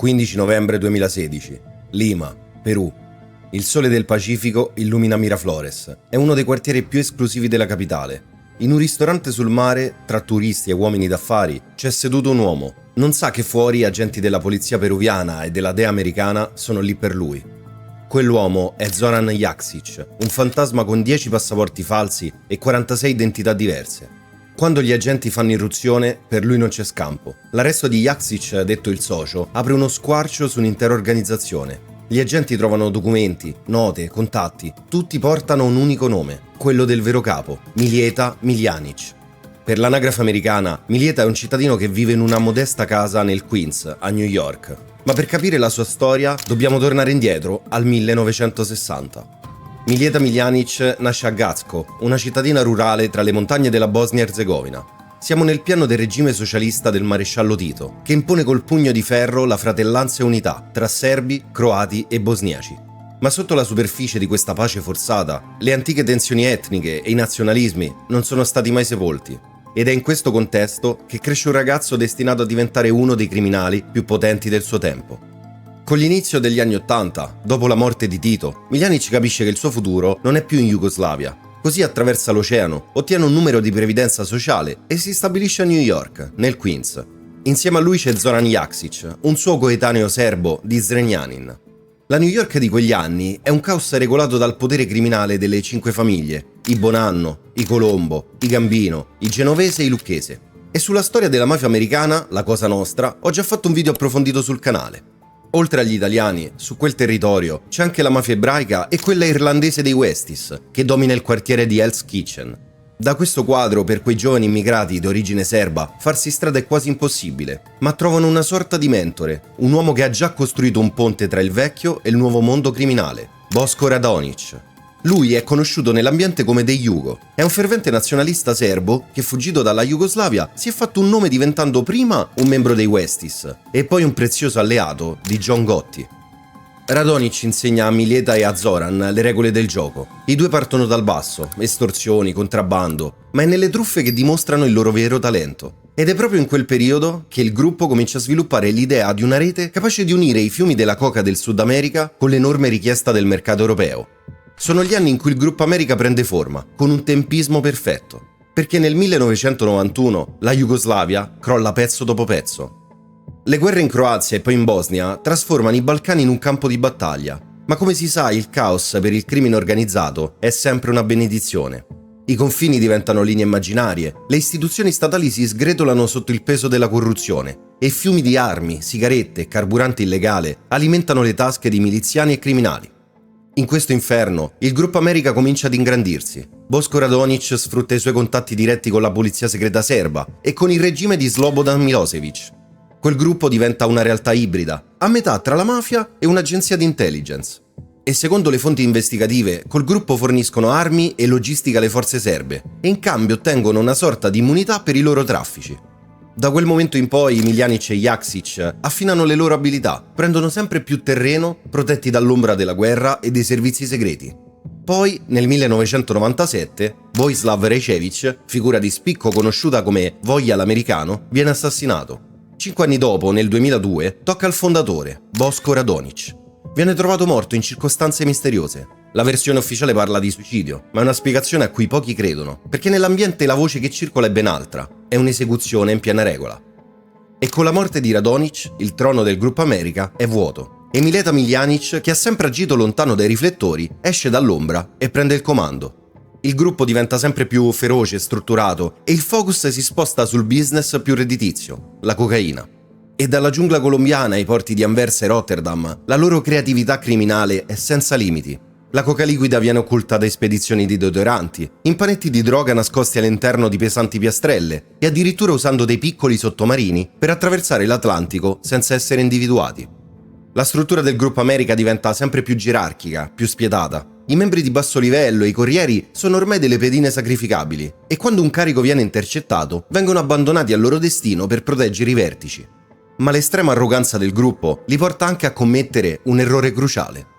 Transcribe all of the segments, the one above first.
15 novembre 2016. Lima, Perù. Il sole del Pacifico illumina Miraflores. È uno dei quartieri più esclusivi della capitale. In un ristorante sul mare, tra turisti e uomini d'affari, c'è seduto un uomo. Non sa che fuori agenti della polizia peruviana e della DEA americana sono lì per lui. Quell'uomo è Zoran Jaksic, un fantasma con 10 passaporti falsi e 46 identità diverse. Quando gli agenti fanno irruzione, per lui non c'è scampo. L'arresto di Jaksic, detto il socio, apre uno squarcio su un'intera organizzazione. Gli agenti trovano documenti, note, contatti, tutti portano un unico nome, quello del vero capo, Mileta Miljanic. Per l'anagrafe americana, Mileta è un cittadino che vive in una modesta casa nel Queens, a New York. Ma per capire la sua storia, dobbiamo tornare indietro al 1960. Mileta Miljanic nasce a Gacko, una cittadina rurale tra le montagne della Bosnia-Erzegovina. Siamo nel piano del regime socialista del maresciallo Tito, che impone col pugno di ferro la fratellanza e unità tra serbi, croati e bosniaci. Ma sotto la superficie di questa pace forzata, le antiche tensioni etniche e i nazionalismi non sono stati mai sepolti. Ed è in questo contesto che cresce un ragazzo destinato a diventare uno dei criminali più potenti del suo tempo. Con l'inizio degli anni '80, dopo la morte di Tito, Miljanic capisce che il suo futuro non è più in Jugoslavia. Così attraversa l'oceano, ottiene un numero di previdenza sociale e si stabilisce a New York, nel Queens. Insieme a lui c'è Zoran Jaksic, un suo coetaneo serbo di Zrenjanin. La New York di quegli anni è un caos regolato dal potere criminale delle 5 famiglie, i Bonanno, i Colombo, i Gambino, i Genovese e i Lucchese. E sulla storia della mafia americana, la Cosa Nostra, ho già fatto un video approfondito sul canale. Oltre agli italiani, su quel territorio c'è anche la mafia ebraica e quella irlandese dei Westies, che domina il quartiere di Hell's Kitchen. Da questo quadro, per quei giovani immigrati di origine serba, farsi strada è quasi impossibile, ma trovano una sorta di mentore, un uomo che ha già costruito un ponte tra il vecchio e il nuovo mondo criminale, Boško Radonić. Lui è conosciuto nell'ambiente come The Jugo. È un fervente nazionalista serbo che, fuggito dalla Jugoslavia, si è fatto un nome diventando prima un membro dei Westies e poi un prezioso alleato di John Gotti. Radonić insegna a Mileta e a Zoran le regole del gioco. I due partono dal basso, estorsioni, contrabbando, ma è nelle truffe che dimostrano il loro vero talento. Ed è proprio in quel periodo che il gruppo comincia a sviluppare l'idea di una rete capace di unire i fiumi della coca del Sud America con l'enorme richiesta del mercato europeo. Sono gli anni in cui il Gruppo America prende forma, con un tempismo perfetto, perché nel 1991 la Jugoslavia crolla pezzo dopo pezzo. Le guerre in Croazia e poi in Bosnia trasformano i Balcani in un campo di battaglia, ma come si sa il caos per il crimine organizzato è sempre una benedizione. I confini diventano linee immaginarie, le istituzioni statali si sgretolano sotto il peso della corruzione e fiumi di armi, sigarette e carburante illegale alimentano le tasche di miliziani e criminali. In questo inferno, il Gruppo America comincia ad ingrandirsi. Boško Radonić sfrutta i suoi contatti diretti con la polizia segreta serba e con il regime di Slobodan Milošević. Quel gruppo diventa una realtà ibrida, a metà tra la mafia e un'agenzia di intelligence. E secondo le fonti investigative, col gruppo forniscono armi e logistica alle forze serbe e in cambio ottengono una sorta di immunità per i loro traffici. Da quel momento in poi Miljanic e Jaksic affinano le loro abilità, prendono sempre più terreno, protetti dall'ombra della guerra e dei servizi segreti. Poi, nel 1997, Vojislav Rejcević, figura di spicco conosciuta come Vojja l'americano, viene assassinato. 5 anni dopo, nel 2002, tocca al fondatore, Boško Radonić. Viene trovato morto in circostanze misteriose. La versione ufficiale parla di suicidio, ma è una spiegazione a cui pochi credono, perché nell'ambiente la voce che circola è ben altra. È un'esecuzione in piena regola. E con la morte di Radonić, il trono del Gruppo America è vuoto. E Mileta Miljanic, che ha sempre agito lontano dai riflettori, esce dall'ombra e prende il comando. Il gruppo diventa sempre più feroce e strutturato e il focus si sposta sul business più redditizio, la cocaina. E dalla giungla colombiana ai porti di Anversa e Rotterdam, la loro creatività criminale è senza limiti. La coca liquida viene occulta da spedizioni di deodoranti, in panetti di droga nascosti all'interno di pesanti piastrelle e addirittura usando dei piccoli sottomarini per attraversare l'Atlantico senza essere individuati. La struttura del Gruppo America diventa sempre più gerarchica, più spietata. I membri di basso livello e i corrieri sono ormai delle pedine sacrificabili e quando un carico viene intercettato vengono abbandonati al loro destino per proteggere i vertici. Ma l'estrema arroganza del gruppo li porta anche a commettere un errore cruciale.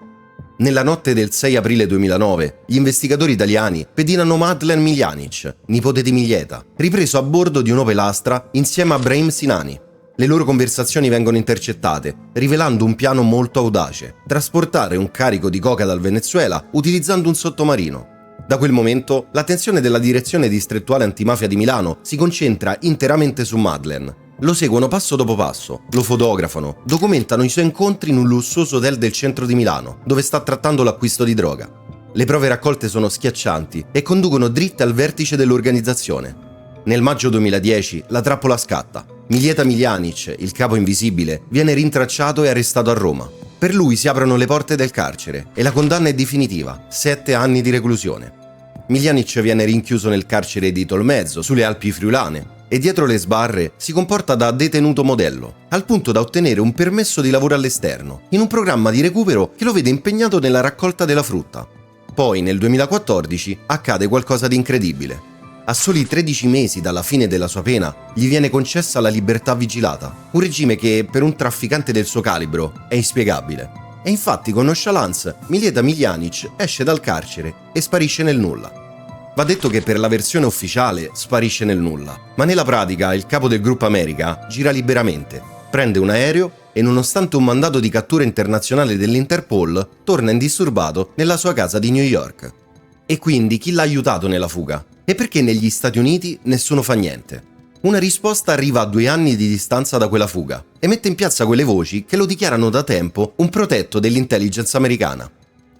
Nella notte del 6 aprile 2009, gli investigatori italiani pedinano Mladen Miljanic, nipote di Mileta, ripreso a bordo di un Opel Astra insieme a Brahim Sinani. Le loro conversazioni vengono intercettate, rivelando un piano molto audace: trasportare un carico di coca dal Venezuela utilizzando un sottomarino. Da quel momento, l'attenzione della Direzione Distrettuale Antimafia di Milano si concentra interamente su Madeleine. Lo seguono passo dopo passo, lo fotografano, documentano i suoi incontri in un lussuoso hotel del centro di Milano, dove sta trattando l'acquisto di droga. Le prove raccolte sono schiaccianti e conducono dritte al vertice dell'organizzazione. Nel maggio 2010 la trappola scatta. Miljeta Miljanic, il capo invisibile, viene rintracciato e arrestato a Roma. Per lui si aprono le porte del carcere e la condanna è definitiva: 7 anni di reclusione. Miljanic viene rinchiuso nel carcere di Tolmezzo, sulle Alpi Friulane, e dietro le sbarre si comporta da detenuto modello, al punto da ottenere un permesso di lavoro all'esterno, in un programma di recupero che lo vede impegnato nella raccolta della frutta. Poi, nel 2014, accade qualcosa di incredibile. A soli 13 mesi dalla fine della sua pena, gli viene concessa la libertà vigilata, un regime che, per un trafficante del suo calibro, è inspiegabile. E infatti, con nonchalance, Miljeta Miljanic esce dal carcere e sparisce nel nulla. Va detto che per la versione ufficiale sparisce nel nulla, ma nella pratica il capo del gruppo America gira liberamente, prende un aereo e, nonostante un mandato di cattura internazionale dell'Interpol, torna indisturbato nella sua casa di New York. E quindi chi l'ha aiutato nella fuga? E perché negli Stati Uniti nessuno fa niente? Una risposta arriva a 2 anni di distanza da quella fuga e mette in piazza quelle voci che lo dichiarano da tempo un protetto dell'intelligence americana.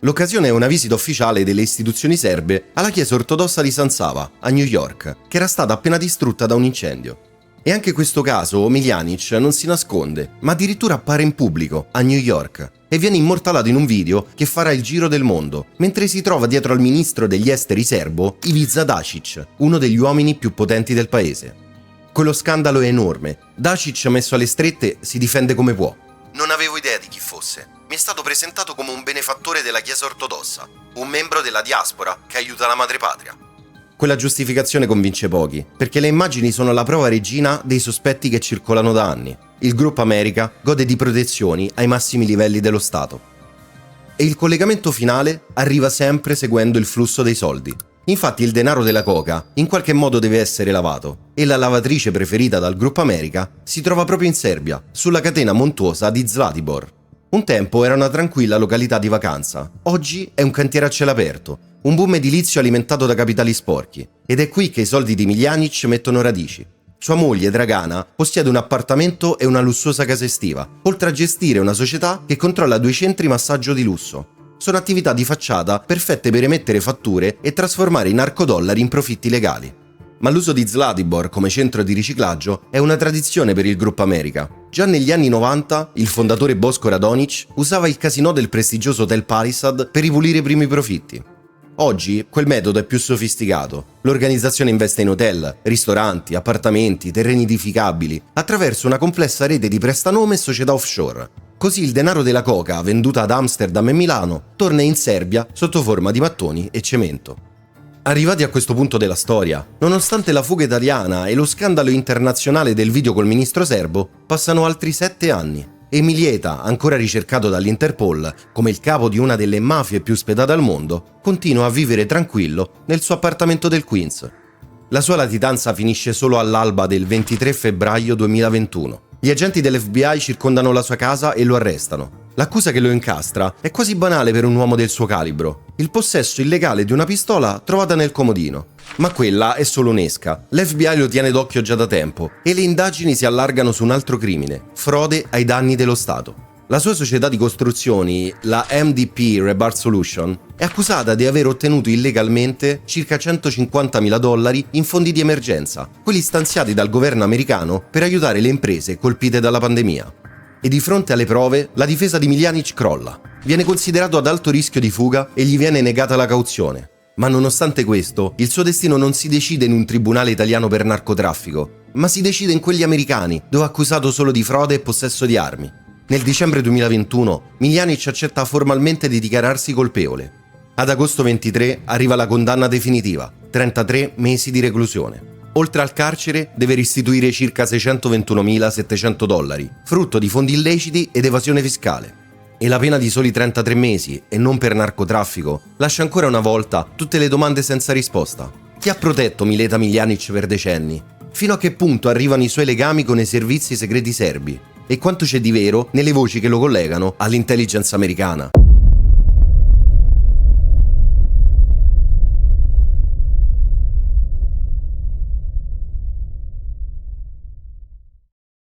L'occasione è una visita ufficiale delle istituzioni serbe alla chiesa ortodossa di San Sava, a New York, che era stata appena distrutta da un incendio. E anche in questo caso Miljanic non si nasconde, ma addirittura appare in pubblico, a New York, e viene immortalato in un video che farà il giro del mondo, mentre si trova dietro al ministro degli esteri serbo Ivica Dačić, uno degli uomini più potenti del paese. Quello scandalo è enorme. Dačić, messo alle strette, si difende come può. Non avevo idea di chi fosse. Mi è stato presentato come un benefattore della Chiesa ortodossa, un membro della diaspora che aiuta la madrepatria. Quella giustificazione convince pochi, perché le immagini sono la prova regina dei sospetti che circolano da anni. Il gruppo America gode di protezioni ai massimi livelli dello Stato. E il collegamento finale arriva sempre seguendo il flusso dei soldi. Infatti il denaro della coca in qualche modo deve essere lavato, e la lavatrice preferita dal gruppo America si trova proprio in Serbia, sulla catena montuosa di Zlatibor. Un tempo era una tranquilla località di vacanza, oggi è un cantiere a cielo aperto, un boom edilizio alimentato da capitali sporchi, ed è qui che i soldi di Miljanic mettono radici. Sua moglie, Dragana, possiede un appartamento e una lussuosa casa estiva, oltre a gestire una società che controlla 2 centri massaggio di lusso. Sono attività di facciata perfette per emettere fatture e trasformare i narcodollari in profitti legali. Ma l'uso di Zlatibor come centro di riciclaggio è una tradizione per il gruppo America. Già negli anni 90 il fondatore Boško Radonić usava il casinò del prestigioso Hotel Palisade per ripulire i primi profitti. Oggi quel metodo è più sofisticato. L'organizzazione investe in hotel, ristoranti, appartamenti, terreni edificabili, attraverso una complessa rete di prestanome e società offshore. Così il denaro della coca, venduta ad Amsterdam e Milano, torna in Serbia sotto forma di mattoni e cemento. Arrivati a questo punto della storia, nonostante la fuga italiana e lo scandalo internazionale del video col ministro serbo, passano altri 7 anni e Miljeta, ancora ricercato dall'Interpol come il capo di una delle mafie più spietate al mondo, continua a vivere tranquillo nel suo appartamento del Queens. La sua latitanza finisce solo all'alba del 23 febbraio 2021. Gli agenti dell'FBI circondano la sua casa e lo arrestano. L'accusa che lo incastra è quasi banale per un uomo del suo calibro: il possesso illegale di una pistola trovata nel comodino. Ma quella è solo un'esca. L'FBI lo tiene d'occhio già da tempo e le indagini si allargano su un altro crimine: frode ai danni dello Stato. La sua società di costruzioni, la MDP Rebar Solution, è accusata di aver ottenuto illegalmente circa $150.000 in fondi di emergenza, quelli stanziati dal governo americano per aiutare le imprese colpite dalla pandemia. E di fronte alle prove, la difesa di Miljanic crolla. Viene considerato ad alto rischio di fuga e gli viene negata la cauzione. Ma nonostante questo, il suo destino non si decide in un tribunale italiano per narcotraffico, ma si decide in quelli americani, dove è accusato solo di frode e possesso di armi. Nel dicembre 2021, Miljanic accetta formalmente di dichiararsi colpevole. Ad agosto 23 arriva la condanna definitiva: 33 mesi di reclusione. Oltre al carcere, deve restituire circa $621.700, frutto di fondi illeciti ed evasione fiscale. E la pena di soli 33 mesi, e non per narcotraffico, lascia ancora una volta tutte le domande senza risposta. Chi ha protetto Miljeta Miljanic per decenni? Fino a che punto arrivano i suoi legami con i servizi segreti serbi? E quanto c'è di vero nelle voci che lo collegano all'intelligence americana?